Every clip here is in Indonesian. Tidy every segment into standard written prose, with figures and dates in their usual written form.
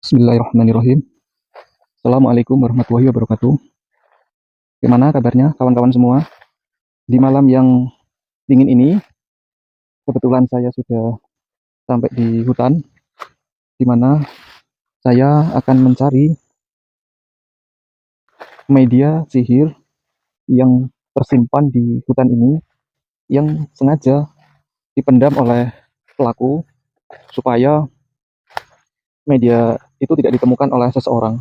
Bismillahirrahmanirrahim. Assalamualaikum warahmatullahi wabarakatuh. Gimana kabarnya kawan-kawan semua? Di malam yang dingin ini, kebetulan saya sudah sampai di hutan, di mana saya akan mencari media sihir yang tersimpan di hutan ini, yang sengaja dipendam oleh pelaku supaya media itu tidak ditemukan oleh seseorang.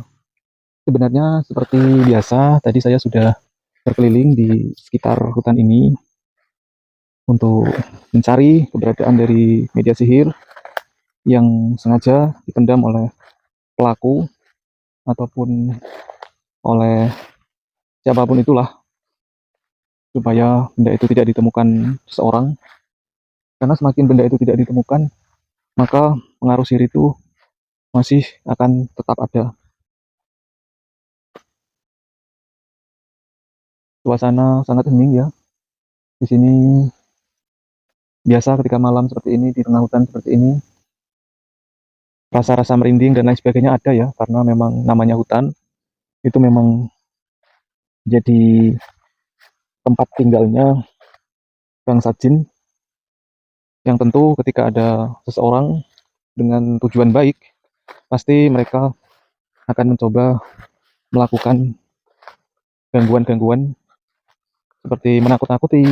Sebenarnya seperti biasa, tadi saya sudah berkeliling di sekitar hutan ini untuk mencari keberadaan dari media sihir yang sengaja dipendam oleh pelaku ataupun oleh siapapun itulah, supaya benda itu tidak ditemukan seseorang, karena semakin benda itu tidak ditemukan, maka pengaruh sihir itu masih akan tetap ada. Suasana sangat hening ya di sini. Biasa ketika malam seperti ini di tengah hutan seperti ini, rasa-rasa merinding dan lain sebagainya ada ya, karena memang namanya hutan itu memang jadi tempat tinggalnya bangsa jin, yang tentu ketika ada seseorang dengan tujuan baik, pasti mereka akan mencoba melakukan gangguan-gangguan seperti menakut-nakuti,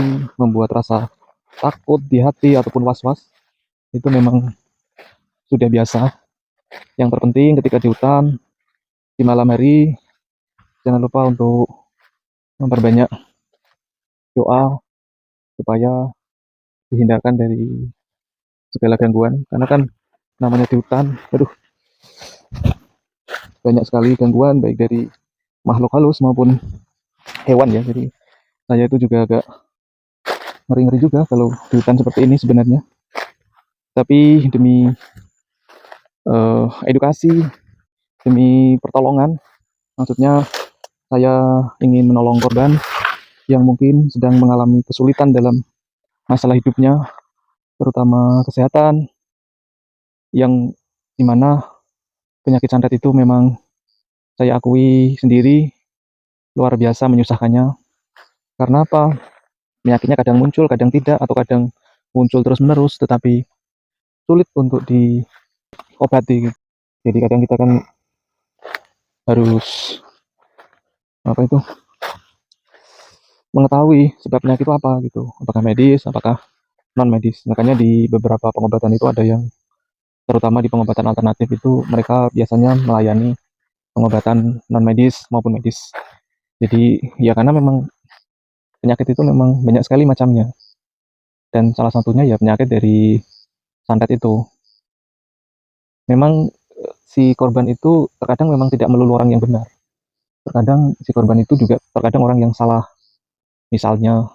membuat rasa takut di hati ataupun was-was. Itu memang sudah biasa. Yang terpenting ketika di hutan, di malam hari, jangan lupa untuk memperbanyak doa supaya dihindarkan dari segala gangguan. Karena kan namanya di hutan, aduh, banyak sekali gangguan baik dari makhluk halus maupun hewan ya. Jadi saya itu juga agak ngeri-ngeri juga kalau di hutan seperti ini sebenarnya. Tapi demi edukasi, demi pertolongan, maksudnya saya ingin menolong korban yang mungkin sedang mengalami kesulitan dalam masalah hidupnya, terutama kesehatan, yang dimana penyakit santet itu memang saya akui sendiri luar biasa menyusahkannya. Karena apa? Penyakitnya kadang muncul, kadang tidak, atau kadang muncul terus-menerus, tetapi sulit untuk diobati. Jadi kadang kita kan harus apa itu, mengetahui sebab penyakit itu apa gitu, apakah medis, apakah non medis. Makanya di beberapa pengobatan itu ada yang, terutama di pengobatan alternatif itu, mereka biasanya melayani pengobatan non medis maupun medis. Jadi ya karena memang penyakit itu memang banyak sekali macamnya, dan salah satunya ya penyakit dari santet itu. Memang si korban itu terkadang memang tidak melulu orang yang benar, terkadang si korban itu juga terkadang orang yang salah, misalnya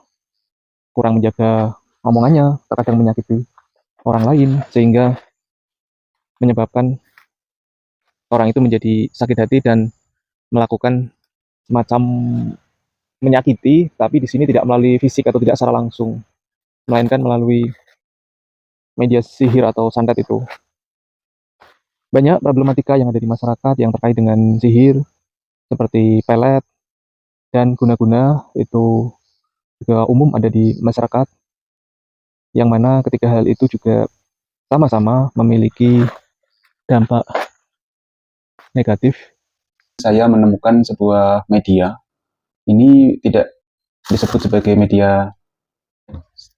kurang menjaga omongannya, terkadang menyakiti orang lain sehingga menyebabkan orang itu menjadi sakit hati dan melakukan semacam menyakiti, tapi di sini tidak melalui fisik atau tidak secara langsung, melainkan melalui media sihir atau santet itu. Banyak problematika yang ada di masyarakat yang terkait dengan sihir, seperti pelet dan guna-guna, itu juga umum ada di masyarakat, yang mana ketika hal itu juga sama-sama memiliki dampak negatif. Saya menemukan sebuah media, ini tidak disebut sebagai media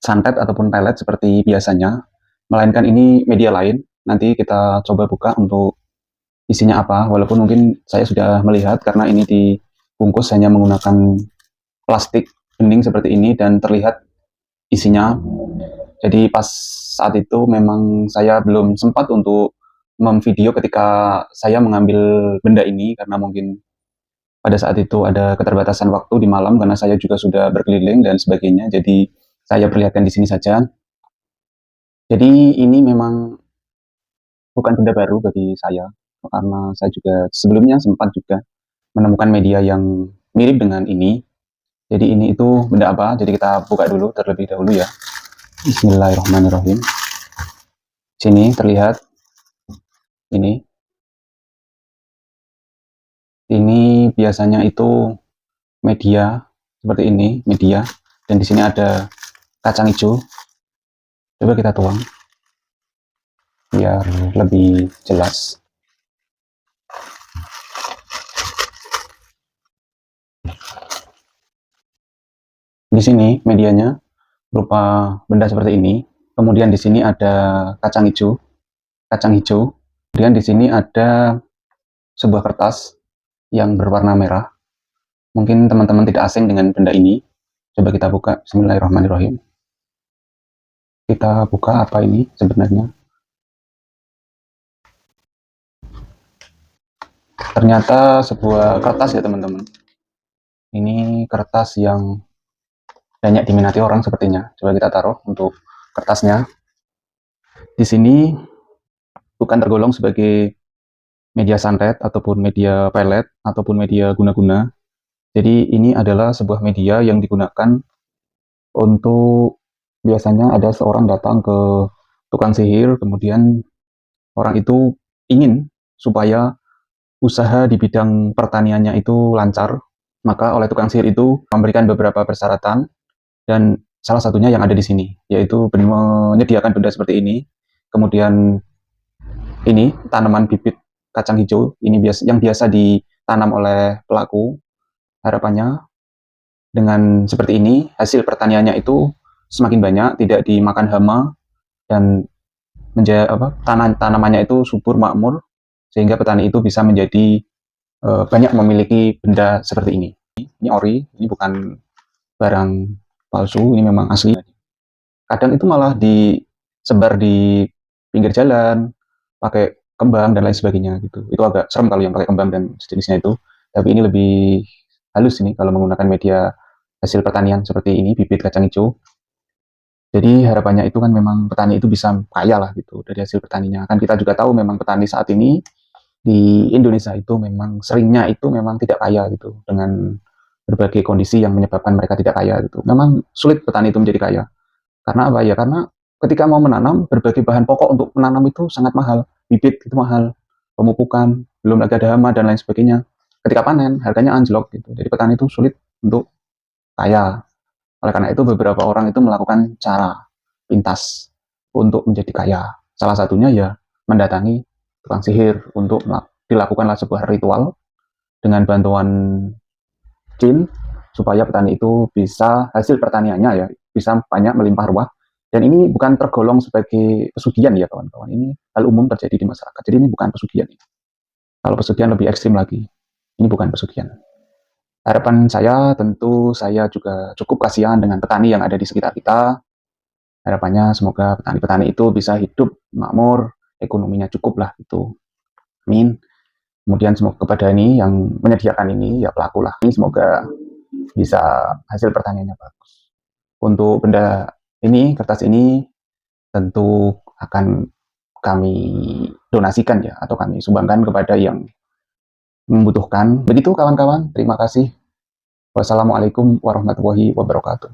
santet ataupun pelet seperti biasanya, melainkan ini media lain. Nanti kita coba buka untuk isinya apa, walaupun mungkin saya sudah melihat karena ini dibungkus hanya menggunakan plastik bening seperti ini dan terlihat isinya. Jadi pas saat itu memang saya belum sempat untuk memvideo ketika saya mengambil benda ini, karena mungkin pada saat itu ada keterbatasan waktu di malam karena saya juga sudah berkeliling dan sebagainya. Jadi saya perlihatkan di sini saja. Jadi ini memang bukan benda baru bagi saya, karena saya juga sebelumnya sempat juga menemukan media yang mirip dengan ini. Jadi ini itu benda apa? Jadi kita buka dulu terlebih dahulu ya. Bismillahirrahmanirrahim. Sini terlihat ini. Ini biasanya itu media seperti ini, media. Dan di sini ada kacang hijau. Coba kita tuang biar lebih jelas. Di sini medianya berupa benda seperti ini. Kemudian di sini ada kacang hijau, kacang hijau. Kemudian di sini ada sebuah kertas yang berwarna merah. Mungkin teman-teman tidak asing dengan benda ini. Coba kita buka. Bismillahirrahmanirrahim. Kita buka apa ini sebenarnya. Ternyata sebuah kertas ya teman-teman. Ini kertas yang banyak diminati orang sepertinya. Coba kita taruh untuk kertasnya. Di sini bukan tergolong sebagai media santet ataupun media pelet ataupun media guna-guna. Jadi ini adalah sebuah media yang digunakan untuk biasanya ada seorang datang ke tukang sihir, kemudian orang itu ingin supaya usaha di bidang pertaniannya itu lancar, maka oleh tukang sihir itu memberikan beberapa persyaratan dan salah satunya yang ada di sini, yaitu menyediakan benda seperti ini. Kemudian ini tanaman bibit kacang hijau ini yang biasa ditanam oleh pelaku. Harapannya dengan seperti ini hasil pertaniannya itu semakin banyak, tidak dimakan hama dan tanamannya itu subur makmur sehingga petani itu bisa menjadi banyak memiliki benda seperti ini. Ini ori, ini bukan barang palsu, ini memang asli. Kadang itu malah disebar di pinggir jalan, pakai kembang dan lain sebagainya gitu. Itu agak serem kalau yang pakai kembang dan sejenisnya itu. Tapi ini lebih halus ini kalau menggunakan media hasil pertanian seperti ini, bibit kacang hijau. Jadi harapannya itu kan memang petani itu bisa kaya lah gitu dari hasil petaninya. Kan kita juga tahu memang petani saat ini di Indonesia itu memang seringnya itu memang tidak kaya gitu dengan berbagai kondisi yang menyebabkan mereka tidak kaya gitu. Memang sulit petani itu menjadi kaya. Karena apa ya? Karena ketika mau menanam, berbagai bahan pokok untuk menanam itu sangat mahal. Bibit itu mahal, pemupukan, belum lagi ada hama dan lain sebagainya. Ketika panen, harganya anjlok gitu. Jadi petani itu sulit untuk kaya. Oleh karena itu beberapa orang itu melakukan cara pintas untuk menjadi kaya. Salah satunya ya mendatangi tukang sihir untuk dilakukanlah sebuah ritual dengan bantuan jin supaya petani itu bisa hasil pertaniannya ya bisa banyak melimpah ruah. Dan ini bukan tergolong sebagai pesugihan ya kawan-kawan. Ini hal umum terjadi di masyarakat. Jadi ini bukan pesugihan. Kalau pesugihan lebih ekstrim lagi. Ini bukan pesugihan. Harapan saya tentu saya juga cukup kasihan dengan petani yang ada di sekitar kita. Harapannya semoga petani-petani itu bisa hidup makmur, ekonominya cukup lah itu. Amin. Kemudian semoga kepada ini yang menyediakan ini ya pelaku lah. Ini semoga bisa hasil pertaniannya bagus. Untuk benda ini, kertas ini tentu akan kami donasikan ya atau kami sumbangkan kepada yang membutuhkan. Begitu kawan-kawan, terima kasih. Wassalamualaikum warahmatullahi wabarakatuh.